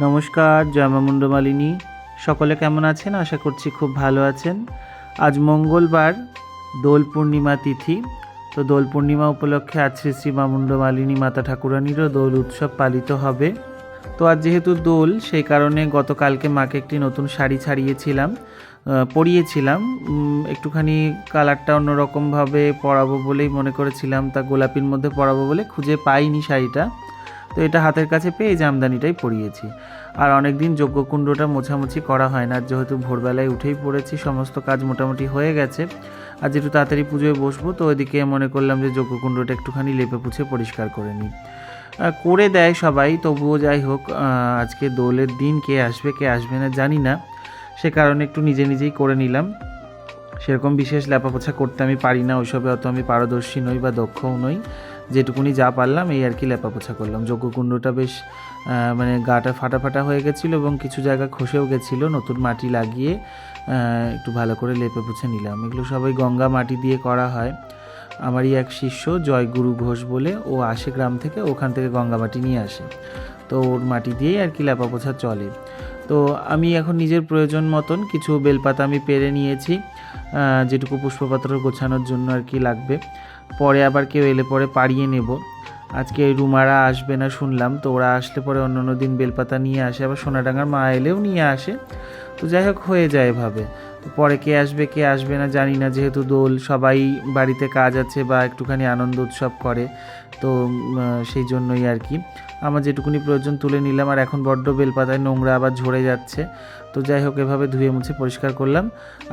নমস্কার, জয় মা মুন্ডমালিনী। সকলে কেমন আছেন? আশা করছি খুব ভালো আছেন। আজ মঙ্গলবার, দোল পূর্ণিমা তিথি। তো দোল পূর্ণিমা উপলক্ষে আজ শ্রী শ্রী মা মুন্ডমালিনী মাতা ঠাকুরানীরও দোল উৎসব পালিত হবে। তো আজ যেহেতু দোল, সেই কারণে গতকালকে মাকে একটি নতুন শাড়ি পরিয়েছিলাম। একটুখানি কালারটা অন্যরকমভাবে পরাবো বলেই মনে করেছিলাম, তা গোলাপির মধ্যে পরাবো বলে খুঁজে পাইনি শাড়িটা। তো এটা হাতের কাছে পেয়ে এই জামদানিটাই পরিয়েছি। আর অনেক দিন যজ্ঞকুণ্ডটা মোছামুছি করা হয় না, যেহেতু ভোরবেলায় উঠেই পড়েছি, সমস্ত কাজ মোটামুটি হয়ে গেছে। আর যেহেতু তাড়াতাড়ি পুজোয় বসবো, তো ওইদিকে মনে করলাম যে যজ্ঞকুণ্ডটা একটুখানি লেপে পুছে পরিষ্কার করে নিই। করে দেয় সবাই, তবুও যাই হোক, আজকে দোলের দিন কে আসবে না জানি না, সে কারণে একটু নিজে নিজেই করে নিলাম। সেরকম বিশেষ লেপাপোছা করতে আমি পারি না, ওইসবে অত আমি পারদর্শী নই বা দক্ষও নই। যেটুকুনি যা পারলাম এই আর কি লেপাপোছা করলাম। যজ্ঞকুণ্ডটা বেশ মানে গাটা ফাটা ফাটা হয়ে গেছিলো এবং কিছু জায়গা খসেও গেছিলো। নতুন মাটি লাগিয়ে একটু ভালো করে লেপে পুছে নিলাম। এগুলো সবাই গঙ্গা মাটি দিয়ে করা হয়। আমারই এক শিষ্য জয়গুরু ঘোষ বলে, ও আসে গ্রাম থেকে, ওখান থেকে গঙ্গা মাটি নিয়ে আসে। তো ওর মাটি দিয়েই আর কি লেপাপোছা চলে। তো আমি এখন নিজের প্রয়োজন মতন কিছু বেলপাতা আমি পেরে নিয়েছি, যেটুকু পুষ্পপত্র গোছানোর জন্য আর কি লাগবে। পরে আবার কেউ এলে পরে পাড়িয়ে নেব। আজকে রুমারা আসবে না শুনলাম, তো ওরা আসলে পরে অন্য দিন বেলপাতা নিয়ে আসে, আবার সোনাডাঙ্গার মা এলেও নিয়ে আসে। তো যাই হোক, হয়ে যায় এভাবে। তো পরে কে আসবে না জানি না, যেহেতু দোল, সবাই বাড়িতে কাজ আছে বা একটুখানি আনন্দ উৎসব করে, তো সেই জন্যই আর কি আমার যেটুকুনি প্রয়োজন তুলে নিলাম। আর এখন বড্ড বেলপাতায় নোংরা আবার ঝরে যাচ্ছে, তো যাই হোক এভাবে ধুয়ে মুছে পরিষ্কার করলাম।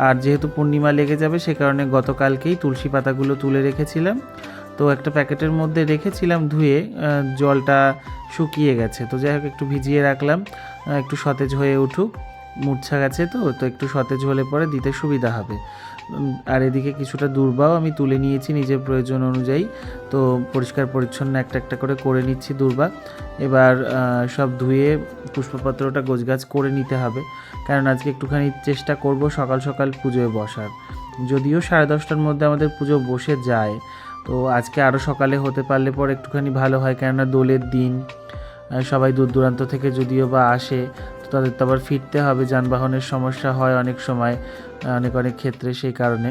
আর যেহেতু পূর্ণিমা লেগে যাবে, সে কারণে গতকালকেই তুলসী পাতাগুলো তুলে রেখেছিলাম। তো একটা প্যাকেটের মধ্যে রেখেছিলাম ধুয়ে, জলটা শুকিয়ে গেছে, তো যাই হোক একটু ভিজিয়ে রাখলাম, একটু সতেজ হয়ে উঠুক। মূর্ছা গেছে তো একটু সতেজ হলে পরে দিতে সুবিধা হবে। আর এদিকে কিছুটা দূর্বাও আমি তুলে নিয়েছি নিজের প্রয়োজন অনুযায়ী। তো পরিষ্কার পরিচ্ছন্ন একটা করে নিচ্ছি দূর্বা। এবার সব ধুয়ে পুষ্পপত্রটা গোছগাছ করে নিতে হবে, কারণ আজকে একটুখানি চেষ্টা করব সকাল সকাল পুজোয় বসার। যদিও 10:30টার মধ্যে আমাদের পুজো বসে যায়, তো আজকে আরও সকালে হতে পারলে পরে একটুখানি ভালো হয়, কেননা দোলের দিন সবাই দূর দূরান্ত থেকে যদিও বা আসে, তো তাদের তো আবার ফিরতে হবে, যানবাহনের সমস্যা হয় অনেক সময়, অনেক ক্ষেত্রে, সেই কারণে।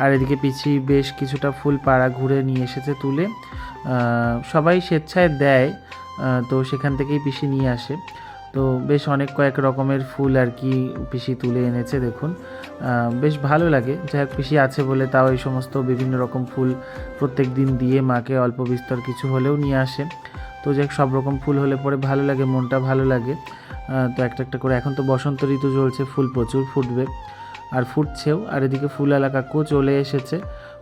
আর এদিকে পিছি বেশ কিছুটা ফুল পাড়া ঘুরে নিয়ে এসেছে তুলে, সবাই স্বেচ্ছায় দেয়, তো সেখান থেকেই পিসি নিয়ে আসে। তো বেশ কয়েক রকমের ফুল আর কি পিসি তুলে এনেছে, দেখুন বেশ ভালো লাগে। যাই হোক, পিসি আছে বলে তাও এই সমস্ত বিভিন্ন রকম ফুল প্রত্যেক দিন দিয়ে মাকে অল্প বিস্তর কিছু হলেও নিয়ে আসে। তো যাই হোক, সব রকম ফুল হলে পরে ভালো লাগে, মনটা ভালো লাগে। তো একটা করে, এখন তো বসন্ত ঋতু চলছে, ফুল প্রচুর ফুটবে আর ফুটছেও। আর এদিকে ফুলওয়ালা কাকুও চলে এসেছে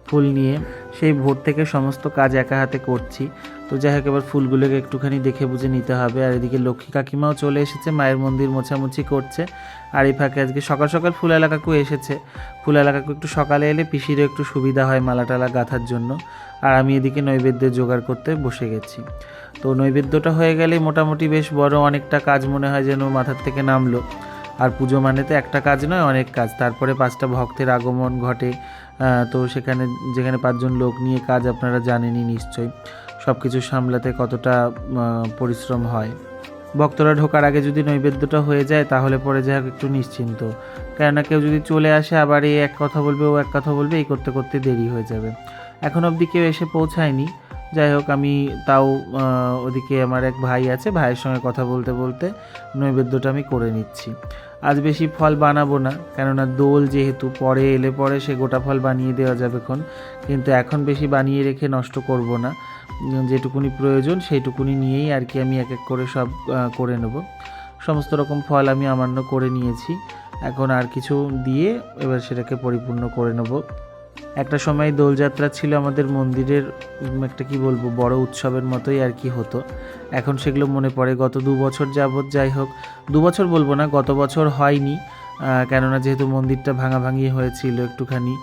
ফুল নিয়ে, সেই ভোর থেকে সমস্ত কাজ একা হাতে করছি। তো যাই হোক, এবার ফুলগুলোকে একটুখানি দেখে বুঝে নিতে হবে। আর এদিকে লক্ষ্মী কাকিমাও চলে এসেছে, মায়ের মন্দির মোছামুছি করছে। আর এই ফাঁকে আজকে সকাল সকাল ফুলওয়ালা কাকু এসেছে। ফুলওয়ালা কাকু একটু সকালে এলে পিসিরও একটু সুবিধা হয় মালা টালা গাঁথার জন্য। আর আমি এদিকে নৈবেদ্যের জোগাড় করতে বসে গেছি। তো নৈবেদ্যটা হয়ে গেলেই মোটামুটি বেশ বড় অনেকটা কাজ মনে হয় যেন মাথার থেকে নামলো। আর পুজো মানে তো একটা কাজ নয়, অনেক কাজ। তারপরে 5টা ভক্তের আগমন ঘটে, তো যেখানে 5জন লোক নিয়ে কাজ, আপনারা জানেনই নিশ্চয়ই সব কিছু সামলাতে কতটা পরিশ্রম হয়। ভক্তরা ঢোকার আগে যদি নৈবেদ্যটা হয়ে যায়, তাহলে পরে যাই হোক একটু নিশ্চিন্ত, কেননা কেউ যদি চলে আসে আবার এই এক কথা বলবে, ও এক কথা বলবে, এই করতে করতে দেরি হয়ে যাবে। এখন অবধি কেউ এসে পৌঁছায়নি। যাই হোক, আমি তাও ওদিকে আমার এক ভাই আছে, ভাইয়ের সঙ্গে কথা বলতে বলতে নৈবেদ্যটা আমি করে নিচ্ছি। আজ বেশি ফল বানাবো না, কেননা দোল যেহেতু, পরে এলে পরে সে গোটা ফল বানিয়ে দেওয়া যাবে কিন্তু এখন বেশি বানিয়ে রেখে নষ্ট করব না। যেটুকুনি প্রয়োজন সেইটুকুনি নিয়েই আর কি আমি এক এক করে সব করে নেব। সমস্ত রকম ফল আমি আমান্য করে নিয়েছি, এখন আর কিছু দিয়ে এবার সেটাকে পরিপূর্ণ করে নেব। একটা সময় দোলযাত্রা ছিল আমাদের মন্দিরের, একটা কি বলবো, বড় উৎসবের মতোই আর কি হতো। এখন সেগুলো মনে পড়ে। গত 2 বছর যাবৎ, যাই হোক 2 বছর বলবো না, গত বছর হয়নি, কেননা যেহেতু মন্দিরটা ভাঙাভাঙি হয়েছিল একটুখানি।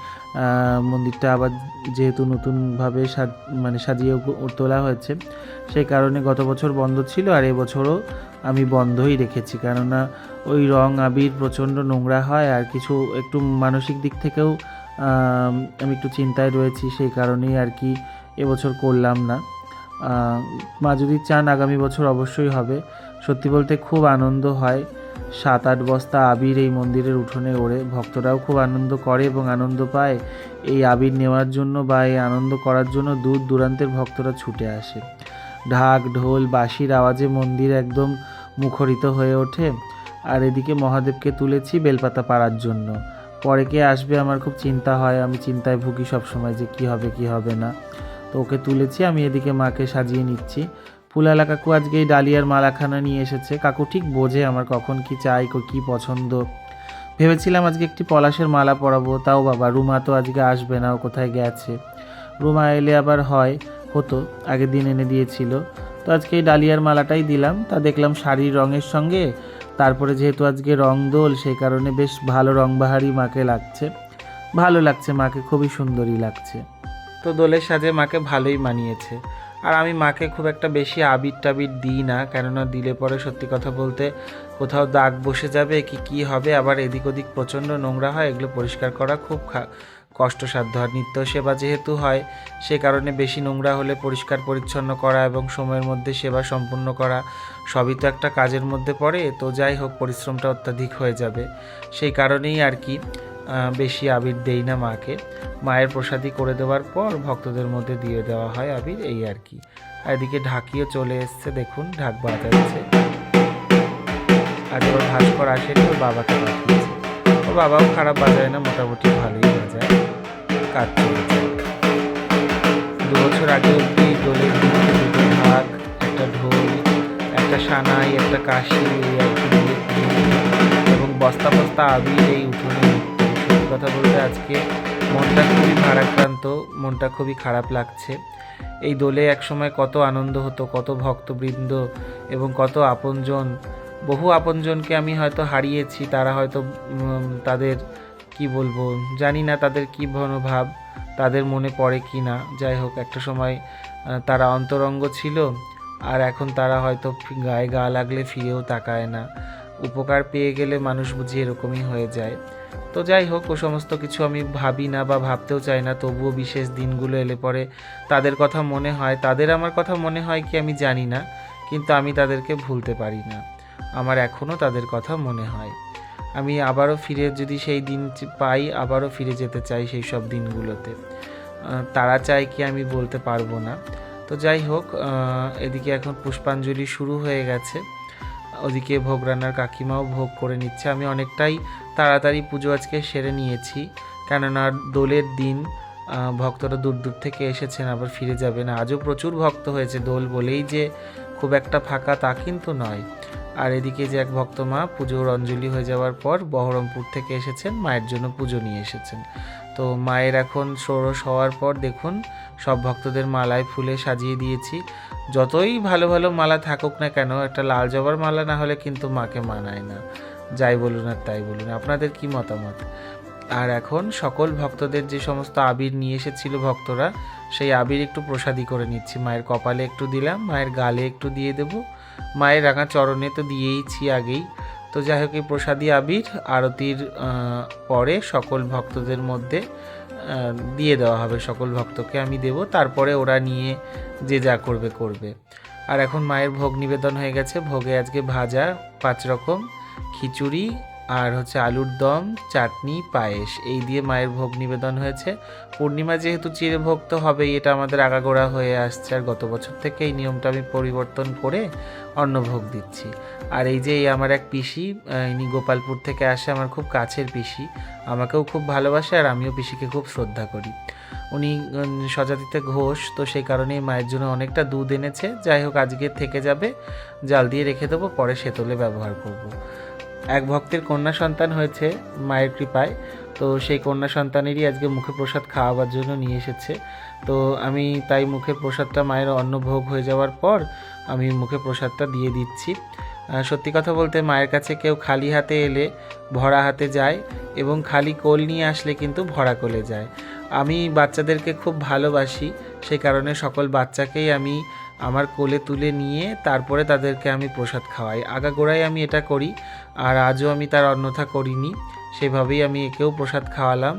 মন্দিরটা আবার যেহেতু নতুনভাবে সাজিয়ে তোলা হয়েছে, সেই কারণে গত বছর বন্ধ ছিল। আর এবছরও আমি বন্ধই রেখেছি, কেননা ওই রং আবির প্রচণ্ড নোংরা হয়, আর কিছু একটু মানসিক দিক থেকেও আমি একটু চিন্তায় রয়েছি, সেই কারণেই আর কি এবছর করলাম না। মা যদি চান আগামী বছর অবশ্যই হবে। সত্যি বলতে খুব আনন্দ হয়। 7-8 বস্তা আবির এই মন্দিরের উঠোনে ওড়ে, ভক্তরাও খুব আনন্দ করে এবং আনন্দ পায়। এই আবির নেওয়ার জন্য বা এই আনন্দ করার জন্য দূর দূরান্তের ভক্তরা ছুটে আসে। ঢাক ঢোল বাঁশির আওয়াজে মন্দির একদম মুখরিত হয়ে ওঠে। আর এদিকে মহাদেবকে তুলেছি বেলপাতা পাড়ার জন্য। পরে কে আসবে আমার খুব চিন্তা হয়, আমি চিন্তায় ভুগি সবসময় যে কী হবে কী হবে না। তো ওকে তুলেছি, আমি এদিকে মাকে সাজিয়ে নিচ্ছি। ফুলালা কাকু আজকে এই ডালিয়ার মালাখানা নিয়ে এসেছে। কাকু ঠিক বোঝে আমার কখন কি চাই, কি পছন্দ। ভেবেছিলাম আজকে একটি পলাশের মালা পরাবো, তাও বাবা রুমা তো আজকে আসবে না, ও কোথায় গেছে। রুমা এলে আবার হতো, আগের দিন এনে দিয়েছিল। তো আজকে এই ডালিয়ার মালাটাই দিলাম। তা দেখলাম শাড়ির রঙের সঙ্গে, তারপরে যেহেতু আজকে রং দোল, সেই কারণে বেশ ভালো রংবাহারি মাকে লাগছে, ভালো লাগছে মাকে, খুবই সুন্দরী লাগছে। তো দোলের সাজে মাকে ভালোই মানিয়েছে। আর আমি মাকে খুব একটা বেশি আবির টাবির দিই না, কেননা দিলে পরে সত্যি কথা বলতে কোথাও দাগ বসে যাবে কি হবে, আবার এদিক ওদিক প্রচণ্ড নোংরা হয়, এগুলো পরিষ্কার করা খুব কষ্টসাধ্য। আর নিত্য সেবা যেহেতু হয়, সে কারণে বেশি নোংরা হলে পরিষ্কার পরিচ্ছন্ন করা এবং সময়ের মধ্যে সেবা সম্পূর্ণ করা সবই তো একটা কাজের মধ্যে পড়ে। তো যাই হোক, পরিশ্রমটা অত্যাধিক হয়ে যাবে, সেই কারণেই আর কি বেশি আবির দেই না মাকে। মায়ের প্রসাদী করে দেওয়ার পর ভক্তদের মধ্যে দিয়ে দেওয়া হয় আবির, এই আর কি। আর এদিকে ঢাকিও চলে এসছে, দেখুন ঢাক বাজাচ্ছে। আজ ওর ভাস্কর আসেনি, ওর বাবাকে পাঠিয়েছে। ওর বাবাও খারাপ বাজায় না, মোটামুটি ভালোই বাজায়, কাজ চলেছে। 2 বছর আগে অব্দি দোলের দিনে 2টো ঢাক, একটা ঢোল, একটা সানাই, একটা কাশি, এই আর কি এবং বস্তা বস্তা আবির এই উঠোনে। সত্যি কথা বলতে আজকে মনটা খুবই ভারাক্রান্ত, মনটা খুবই খারাপ লাগছে। এই দোলে একসময় কত আনন্দ হতো, কত ভক্তবৃন্দ এবং কত আপনজন, বহু আপনজনকে আমি হয়তো হারিয়েছি। তারা হয়তো তাদের কি বলবো জানি না, তাদের কি মনোভাব, তাদের মনে পড়ে কি না। যাই হোক, একটা সময় তারা অন্তরঙ্গ ছিল, আর এখন তারা হয়তো গায়ে গা লাগলে ফিরেও তাকায় না। উপকার পেয়ে গেলে মানুষ বুঝি এরকমই হয়ে যায়। তো যাই হোক, ও সমস্ত কিছু আমি ভাবি না বা ভাবতেও চাই না। তবুও বিশেষ দিনগুলো এলে পরে তাদের কথা মনে হয়, তাদের আমার কথা মনে হয় কি আমি জানি না, কিন্তু আমি তাদেরকে ভুলতে পারি না। আমার এখনও তাদের কথা মনে হয়। আমি আবারও ফিরে যদি সেই দিন পাই, আবারও ফিরে যেতে চাই সেই সব দিনগুলোতে। তারা চায় কি আমি বলতে পারবো না। তো যাই হোক, এদিকে এখন পুষ্পাঞ্জলি শুরু হয়ে গেছে। ওদিকে ভোগ রান্নার কাকিমাও ভোগ করে নিচ্ছে। আমি অনেকটাই তাড়াতাড়ি পুজো আজকে সেরে নিয়েছি, কেননা দোলের দিন ভক্তরা দূর দূর থেকে এসেছেন, আবার ফিরে যাবেন। আজও প্রচুর ভক্ত হয়েছে, দোল বলেই যে খুব একটা ফাঁকা তা কিন্তু নয়। আর এদিকে যে এক ভক্ত মা পুজোর অঞ্জলি হয়ে যাওয়ার পর বহরমপুর থেকে এসেছেন, মায়ের জন্য পুজো নিয়ে এসেছেন। তো মায়ের এখন ষোড়শ হওয়ার পর দেখুন সব ভক্তদের মালায় ফুলে সাজিয়ে দিয়েছি। যতই ভালো ভালো মালা থাকুক না কেন, একটা লাল জবার মালা না হলে কিন্তু মাকে মানায় না, যাই বলুন আর তাই বলুন। আপনাদের কি মতামত? আর এখন সকল ভক্তদের যে সমস্ত আবির নিয়ে এসেছিল ভক্তরা, সেই আবির একটু প্রসাদী করে নিচ্ছি। মায়ের কপালে একটু দিলাম, মায়ের গালে একটু দিয়ে দেব, মায়ের রাঙা চরণে তো দিয়েইছি আগেই। তো যাই হোক, এই প্রসাদী আবির আরতির পরে সকল ভক্তদের মধ্যে দিয়ে দেওয়া হবে, সকল ভক্তকে আমি দেব, তারপরে ওরা নিয়ে যে যা করবে করবে। আর এখন মায়ের ভোগ নিবেদন হয়ে গেছে। ভোগে আজকে ভাজা 5 রকম, খিচুড়ি আর হচ্ছে আলুর দম, চাটনি, পায়েস, এই দিয়ে মায়ের ভোগ নিবেদন হয়েছে। পূর্ণিমা যেহেতু চিরভোগ তো হবেই, এটা আমাদের আগাগোড়া হয়ে আসছে। আর গত বছর থেকে এই নিয়মটা আমি পরিবর্তন করে অন্নভোগ দিচ্ছি। আর এই যে আমার এক পিসি, ইনি গোপালপুর থেকে আসে, আমার খুব কাছের পিসি, আমাকেও খুব ভালোবাসে আর আমিও পিসিকে খুব শ্রদ্ধা করি। উনি স্বজাতিতে ঘোষ, তো সেই কারণেই মায়ের জন্য অনেকটা দুধ এনেছে। যাই হোক, আজকে থেকে যাবে, জাল দিয়ে রেখে দেবো, পরে সেতলে ব্যবহার করব। এক ভক্তের কন্যা সন্তান হয়েছে মায়ের কৃপায়, তো সেই কন্যা সন্তানেরই আজকে মুখে প্রসাদ খাওয়াবার জন্য নিয়ে এসেছে। তো আমি তাই মুখের প্রসাদটা মায়ের অন্নভোগ হয়ে যাওয়ার পর আমি মুখে প্রসাদটা দিয়ে দিচ্ছি। সত্যি কথা বলতে মায়ের কাছে কেউ খালি হাতে এলে ভরা হাতে যায়, এবং খালি কোল নিয়ে আসলে কিন্তু ভরা কোলে যায়। আমি বাচ্চাদেরকে খুব ভালোবাসি, সেই কারণে সকল বাচ্চাকেই আমি আমার কোলে তুলে নিয়ে তারপরে তাদেরকে আমি প্রসাদ খাওয়াই। আগাগোড়াই আমি এটা করি, আর আজও আমি তার অন্যথা করিনি, সেভাবেই আমি একেও প্রসাদ খাওয়ালাম।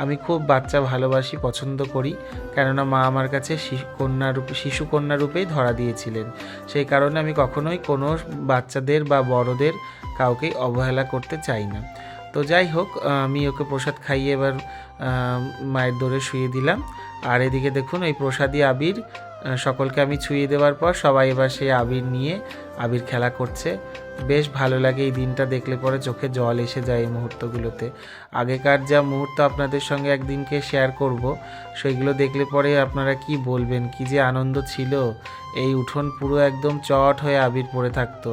আমি খুব বাচ্চা ভালোবাসি, পছন্দ করি, কেননা মা আমার কাছে শিশু কন্যা রূপেই ধরা দিয়েছিলেন। সেই কারণে আমি কখনোই কোনো বাচ্চাদের বা বড়দের কাউকেই অবহেলা করতে চাই না। তো যাই হোক, আমি ওকে প্রসাদ খাইয়ে এবার মায়ের দোরে শুয়ে দিলাম। আর এদিকে দেখুন এই প্রসাদী আবির সকলকে আমি ছুঁয়ে দেওয়ার পর সবাই এবার সেই আবির নিয়ে আবির খেলা করছে। বেশ ভালো লাগে এই দিনটা দেখলে, পরে চোখে জল এসে যায় এই মুহূর্তগুলোতে। আগেকার যা মুহূর্ত আপনাদের সঙ্গে একদিনকে শেয়ার করব, সেইগুলো দেখলে পরে আপনারা কি বলবেন, কি যে আনন্দ ছিল। এই উঠোন পুরো একদম চট হয়ে আবির পড়ে থাকতো,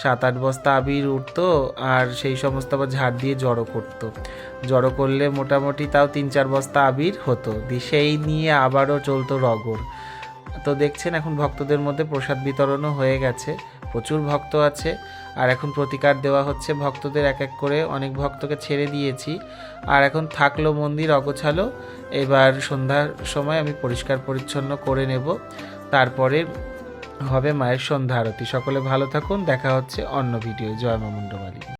7-8 বস্তা আবির উঠতো, আর সেই সমস্ত আবার ঝাড় দিয়ে জড়ো করলে মোটামুটি তাও 3-4 বস্তা আবির হতো, সেই নিয়ে আবারও চলতো রগড়। তো দেখছেন এখন ভক্তদের মধ্যে প্রসাদ বিতরণও হয়ে গেছে, প্রচুর ভক্ত আছে। আর এখন প্রতিকার দেওয়া হচ্ছে ভক্তদের, এক এক করে অনেক ভক্তকে ছেড়ে দিয়েছি। আর এখন থাকলো মন্দির অগোছালো, এবার সন্ধ্যার সময় আমি পরিষ্কার পরিচ্ছন্ন করে নেব, তারপরে হবে মায়ের সন্ধ্যা আরতি। সকলে ভালো থাকুন, দেখা হচ্ছে অন্য ভিডিও। জয় মা মুন্ডমালিনী।